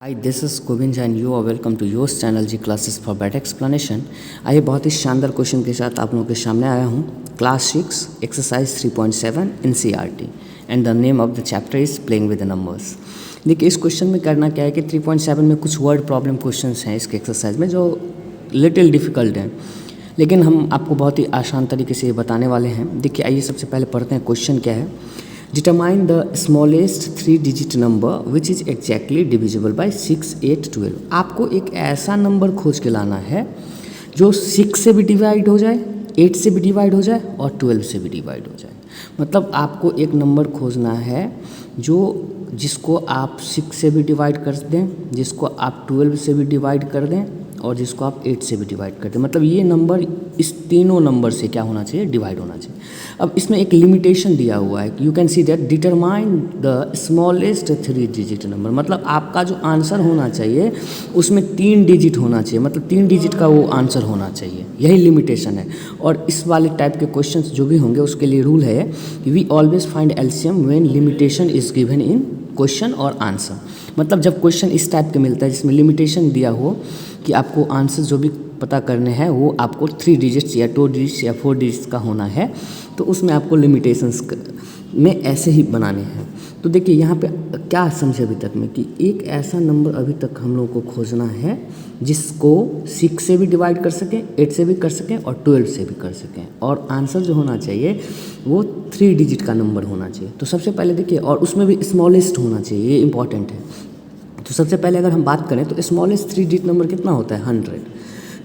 Hi this is Govind and you are welcome to your channel G classes for better explanation. आइए बहुत ही शानदार question के साथ आप लोगों के सामने आया हूँ। Class 6 exercise 3.7 NCERT and the name of the chapter is playing with the numbers. देखिए इस क्वेश्चन में करना क्या है कि 3.7 में कुछ वर्ड प्रॉब्लम क्वेश्चंस हैं इसके एक्सरसाइज में जो लिटिल डिफ़िकल्ट हैं, लेकिन हम आपको बहुत ही आसान तरीके से ये बताने वाले हैं। देखिए आइए सबसे पहले पढ़ते हैं क्वेश्चन क्या है। Determine the smallest 3 digit number which is exactly divisible by 6, 8, 12। आपको एक ऐसा नंबर खोज के लाना है जो 6 से भी डिवाइड हो जाए, 8 से भी डिवाइड हो जाए और 12 से भी डिवाइड हो जाए। मतलब आपको एक नंबर खोजना है जिसको आप 6 से भी डिवाइड कर दें, जिसको आप 12 से भी डिवाइड कर दें और जिसको आप 8 से भी डिवाइड कर दें। मतलब ये नंबर इस तीनों नंबर से क्या होना चाहिए, डिवाइड होना चाहिए। अब इसमें एक लिमिटेशन दिया हुआ है, you can see that determine the smallest 3 digit number. मतलब आपका जो आंसर होना चाहिए उसमें 3 डिजिट होना चाहिए, मतलब 3 डिजिट का वो आंसर होना चाहिए, यही लिमिटेशन है। और इस वाले टाइप के क्वेश्चंस जो भी होंगे उसके लिए रूल है कि we always find LCM when limitation is given in question और आंसर। मतलब जब क्वेश्चन इस टाइप के मिलता है जिसमें लिमिटेशन दिया हो कि आपको आंसर जो भी पता करने हैं वो आपको 3 डिजिट्स या 2 डिजिट्स या 4 डिजिट्स का होना है, तो उसमें आपको लिमिटेशंस में ऐसे ही बनाने हैं। तो देखिए यहाँ पे क्या समझे अभी तक में कि एक ऐसा नंबर अभी तक हम लोग को खोजना है जिसको 6 से भी डिवाइड कर सकें, 8 से भी कर सकें और 12 से भी कर सकें, और आंसर जो होना चाहिए वो 3 डिजिट का नंबर होना चाहिए। तो सबसे पहले देखिए, और उसमें भी स्मॉलेस्ट होना चाहिए, ये इंपॉर्टेंट है। तो सबसे पहले अगर हम बात करें तो स्मॉलेस्ट 3 डिजिट नंबर कितना होता है, 100।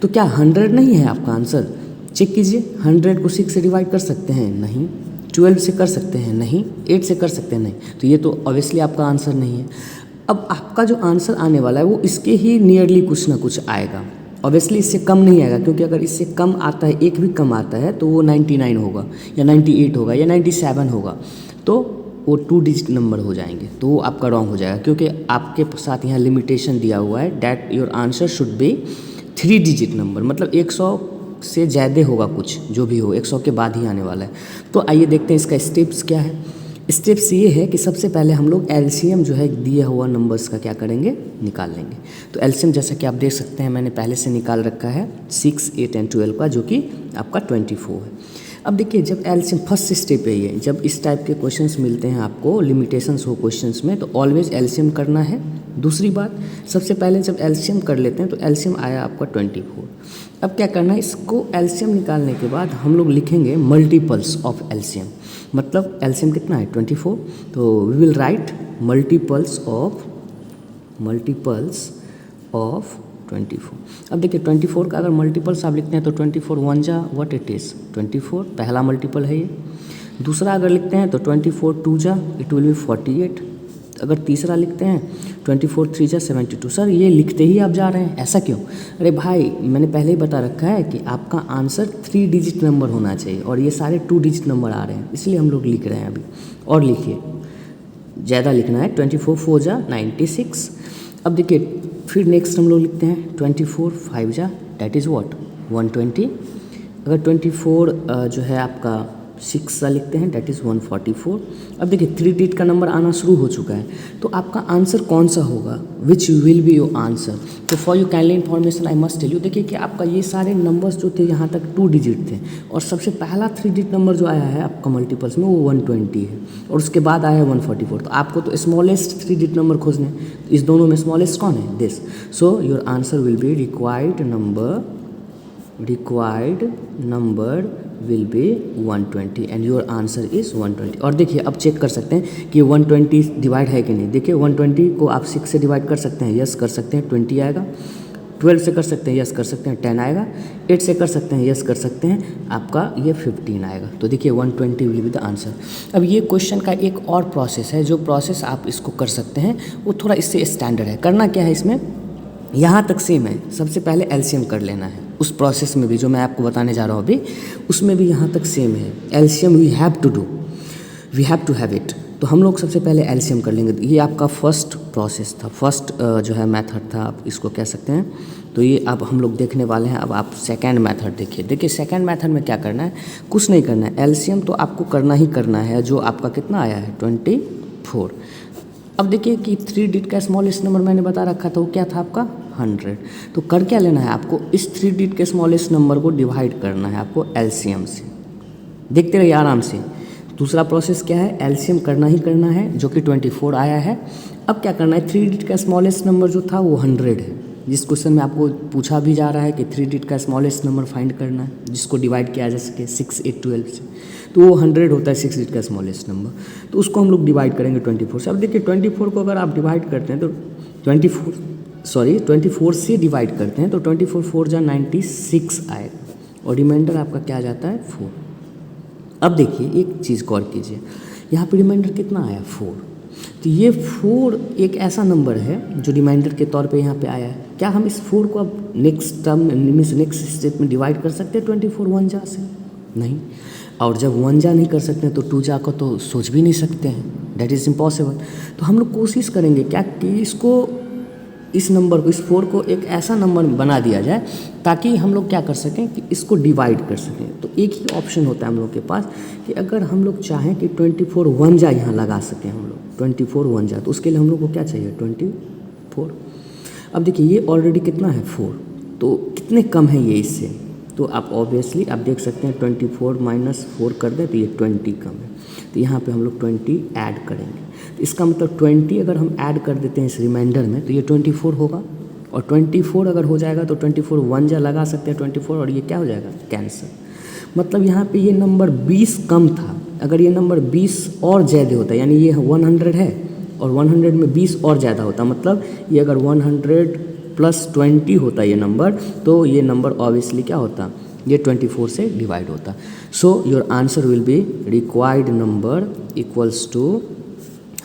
तो क्या 100 नहीं है आपका आंसर? चेक कीजिए, 100 को 6 से डिवाइड कर सकते हैं? नहीं। 12 से कर सकते हैं? नहीं। 8 से कर सकते हैं? नहीं। तो ये तो ऑब्वियसली आपका आंसर नहीं है। अब आपका जो आंसर आने वाला है वो इसके ही नियरली कुछ ना कुछ आएगा। ऑब्वियसली इससे कम नहीं आएगा, क्योंकि अगर इससे कम आता है, एक भी कम आता है, तो वो 99 होगा या 98 होगा या 97 होगा, तो वो 2 डिजिट नंबर हो जाएंगे, तो वो आपका रॉन्ग हो जाएगा, क्योंकि आपके साथ यहाँ लिमिटेशन दिया हुआ है that your answer should be 3 digit number. मतलब 100 से ज़्यादा होगा, कुछ जो भी हो 100 के बाद ही आने वाला है। तो आइए देखते हैं इसका स्टेप्स क्या है। स्टेप्स ये है कि सबसे पहले हम लोग एलसीएम जो है दिया हुआ नंबर्स का क्या करेंगे, निकाल लेंगे। तो एलसीएम जैसा कि आप देख सकते हैं मैंने पहले से निकाल रखा है 6, 8 एंड 12 का, जो कि आपका 24 है। अब देखिए जब एलसीएम फर्स्ट स्टेप है ये, जब इस टाइप के क्वेश्चंस मिलते हैं आपको, लिमिटेशंस हो क्वेश्चंस में, तो ऑलवेज एलसीएम करना है। दूसरी बात, सबसे पहले जब एलसीएम कर लेते हैं तो एलसीएम आया आपका 24। अब क्या करना है, इसको एलसीएम निकालने के बाद हम लोग लिखेंगे मल्टीपल्स ऑफ एलसीएम। मतलब एलसीएम कितना है, 24, तो we will write multiples of 24। अब देखिए 24 का अगर मल्टीपल्स आप लिखते हैं तो 24 1 जा व्हाट इट इज़ 24, पहला मल्टीपल है ये। दूसरा अगर लिखते हैं तो 24 2 जा इट विल बी 48। अगर तीसरा लिखते हैं 24 3 जा 72। सर ये लिखते ही आप जा रहे हैं, ऐसा क्यों? अरे भाई मैंने पहले ही बता रखा है कि आपका आंसर 3 डिजिट नंबर होना चाहिए, और ये सारे 2 डिजिट नंबर आ रहे हैं, इसलिए हम लोग लिख रहे हैं अभी। और लिखिए, ज़्यादा लिखना है, 24 4 जा 96। अब देखिए फिर नेक्स्ट हम लोग लिखते हैं 24 5 जा डैट इज़ व्हाट 120। अगर 24 जो है आपका 6 सा लिखते हैं डैट इज़ 144। अब देखिए 3 डिजिट का नंबर आना शुरू हो चुका है, तो आपका आंसर कौन सा होगा, which will be your answer. तो for you kindly information I must tell you, देखिए कि आपका ये सारे नंबर्स जो थे यहाँ तक 2 डिजिट थे, और सबसे पहला 3 डिजिट नंबर जो आया है आपका मल्टीपल्स में वो 120 है, और उसके बाद आया है 144। तो आपको तो स्मॉलेस्ट 3 डिजिट नंबर खोजने हैं, इस दोनों में स्मॉलेस्ट कौन है, this. So your answer will be required number will be 120 and your answer is 120। और देखिए अब चेक कर सकते हैं कि 120 डिवाइड है कि नहीं। देखिए 120 को आप 6 से डिवाइड कर सकते हैं, यस कर सकते हैं, 20 आएगा। 12 से कर सकते हैं, यस कर सकते हैं, 10 आएगा। 8 से कर सकते हैं, यस कर सकते हैं, आपका ये 15 आएगा। तो देखिए 120 विल बी द आंसर। अब ये क्वेश्चन का एक और प्रोसेस है, जो प्रोसेस आप इसको कर सकते हैं वो थोड़ा इससे स्टैंडर्ड है। करना क्या है इसमें, यहाँ तक सेम है, सबसे पहले एलसीएम कर लेना है। उस प्रोसेस में भी जो मैं आपको बताने जा रहा हूँ अभी, उसमें भी यहाँ तक सेम है। LCM we have to have it. तो हम लोग सबसे पहले एलसीएम कर लेंगे। ये आपका फर्स्ट प्रोसेस था, फर्स्ट जो है मेथड था, आप इसको कह सकते हैं। तो ये अब हम लोग देखने वाले हैं। अब आप सेकंड मेथड देखिए सेकंड मेथड में क्या करना है, कुछ नहीं करना है। एलसीएम तो आपको करना ही करना है, जो आपका कितना आया है 24। अब देखिए कि 3 डिजिट का स्मॉलेस्ट नंबर मैंने बता रखा था, वो क्या था आपका 100। तो कर क्या लेना है आपको, इस 3 डिजिट के स्मॉलेस्ट नंबर को डिवाइड करना है आपको एलसीएम से। देखते रहिए आराम से। दूसरा प्रोसेस क्या है, एलसीएम करना ही करना है, जो कि 24 आया है। अब क्या करना है, 3 डिजिट का स्मॉलेस्ट नंबर जो था वो 100 है। जिस क्वेश्चन में आपको पूछा भी जा रहा है कि 3 डिजिट का स्मॉलेस्ट नंबर फाइंड करना है जिसको डिवाइड किया जा सके 6, 8, 12 से, तो वो 100 होता है 6 डिजिट का स्मॉलेस्ट नंबर। तो उसको हम लोग डिवाइड करेंगे 24 से। अब देखिए 24 को अगर आप डिवाइड करते हैं तो 24 से डिवाइड करते हैं तो 24 4 जा 96 आएगा और रिमाइंडर आपका क्या आ जाता है 4। अब देखिए एक चीज़ गौर कीजिए, यहाँ पे रिमाइंडर कितना आया 4। तो ये 4 एक ऐसा नंबर है जो रिमाइंडर के तौर पे यहाँ पे आया है। क्या हम इस 4 को अब next term means next step में डिवाइड कर सकते हैं 24 1 जा से? नहीं। और जब 1 जा नहीं कर सकते हैं तो 2 जा को तो सोच भी नहीं सकते हैं, दैट इज़ इम्पॉसिबल। तो हम लोग कोशिश करेंगे क्या कि इसको, इस नंबर को, इस 4 को एक ऐसा नंबर बना दिया जाए ताकि हम लोग क्या कर सकें कि इसको डिवाइड कर सकें। तो एक ही ऑप्शन होता है हम लोग के पास कि अगर हम लोग चाहें कि 24 1 जा यहाँ लगा सकें हम लोग 24 1 जा, तो उसके लिए हम लोग को क्या चाहिए 24। अब देखिए ये ऑलरेडी कितना है 4, तो कितने कम है ये इससे, तो आप ऑब्वियसली आप देख सकते हैं 24 माइनस 4 कर दें तो ये 20 कम है। तो यहाँ पे हम लोग 20 ऐड करेंगे, तो इसका मतलब 20 अगर हम ऐड कर देते हैं इस रिमाइंडर में तो ये 24 होगा। और 24 अगर हो जाएगा तो 24 1 जा लगा सकते हैं 24 और ये क्या हो जाएगा कैंसिल। मतलब यहाँ पे ये नंबर 20 कम था, अगर ये नंबर 20 और ज़्यादा होता, यानी ये 100 है और 100 में 20 और ज़्यादा होता, मतलब ये अगर 100 प्लस 20 होता ये नंबर, तो ये नंबर ऑब्वियसली क्या होता, ये 24 से डिवाइड होता। So your answer will be required number equals to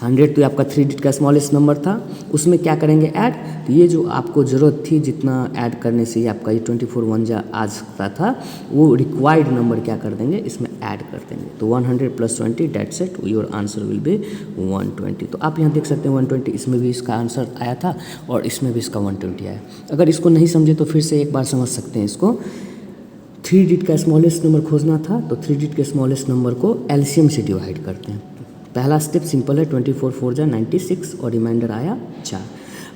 100। तो आपका 3 डिजिट का स्मॉलेस्ट नंबर था, उसमें क्या करेंगे ऐड, तो ये जो आपको ज़रूरत थी जितना ऐड करने से ये आपका ये 24 1 जा आ सकता था, वो रिक्वायर्ड नंबर क्या कर देंगे इसमें ऐड कर देंगे। तो 100 plus 20 that's it, your answer will B 120। तो आप यहाँ देख सकते हैं 120, इसमें भी इसका आंसर आया था और इसमें भी इसका 120 आया। अगर इसको नहीं समझे तो फिर से एक बार समझ सकते हैं इसको। 3 डिजिट का स्मॉलेस्ट नंबर खोजना था तो 3 डिजिट के स्मॉलेस्ट नंबर को एलसीएम से डिवाइड करते हैं। पहला स्टेप सिंपल है, 24 4 जा 96 और रिमाइंडर आया 4।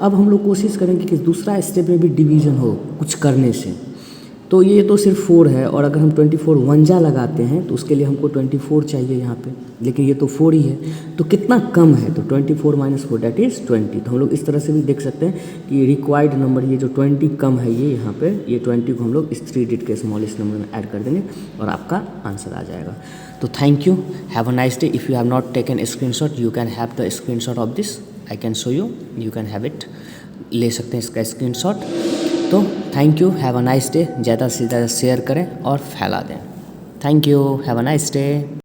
अब हम लोग कोशिश करेंगे कि दूसरा स्टेप में भी डिवीज़न हो कुछ करने से। तो ये तो सिर्फ 4 है और अगर हम 24 1 जा लगाते हैं तो उसके लिए हमको 24 चाहिए यहाँ पे, लेकिन ये तो 4 ही है, तो कितना कम है, तो 24 माइनस 4 डेट इज़ 20। तो हम लोग इस तरह से भी देख सकते हैं कि रिक्वायर्ड नंबर ये जो 20 कम है ये यहाँ पे, ये 20 को हम लोग इस 3 डिजिट के स्मॉलेस्ट नंबर में ऐड कर देंगे और आपका आंसर आ जाएगा। तो thank you, have a nice day. If you have not taken a screenshot you can have the screenshot of this, I can show you, you can have it, ले सकते हैं इसका स्क्रीनशॉट। तो thank you, have a nice day. ज़्यादा से ज़्यादा share करें और फैला दें। Thank you, have a nice day.